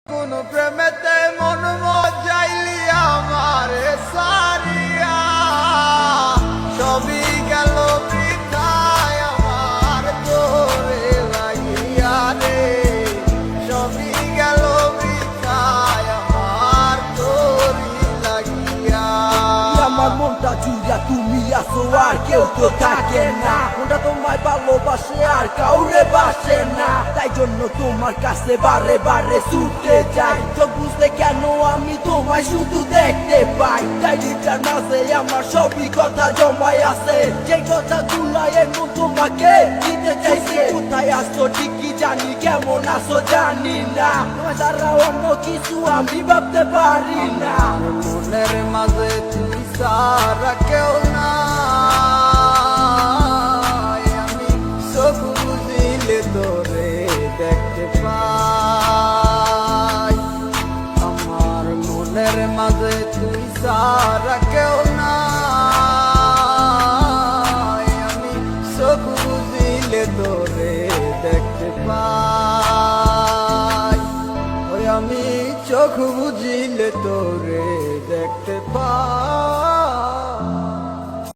কোন প্রেমেতে মন মজাইলি আমার সারিয়া, সবই গেল বৃথায় আমার তোরে লাগিয়া রে, সবই গেল বৃথায় আমার তোরে লাগিয়া। আমার মনটা জুড়িয়া তুমি আসো আর কেউ তো থাকে না, মনটা তোমায় ভালোবাসে আর কাউরে বাসে না, তাই জন্য তোমার কাছে বারে বারে ছুটে যাই। চোখ বুঝতে কেন আমি তোমায় শুধু দেখতে পাই, ডায়েরিটার মাঝে আমার সবই কথা জমাই আছে, যে কথা গুলাই এখন তোমাকে দিতে চাইছে। কোথায় আসছো ঠিকই জানি, কেমন আসো জানি না, তোমার দ্বারা অন্য কিছু আমি ভাবতে পারি না। মনের মাঝে তুই সারা কেউ না, আমি চোখ বুঝিলে তোরে দেখতে পাই। আমার মনের মাঝে তুই সারা কেউ না, আমি চোখ বুঝিলে তোরে দেখতে পাই। ওই আমি চোখ বুঝিলে তোরে দেখতে পাই।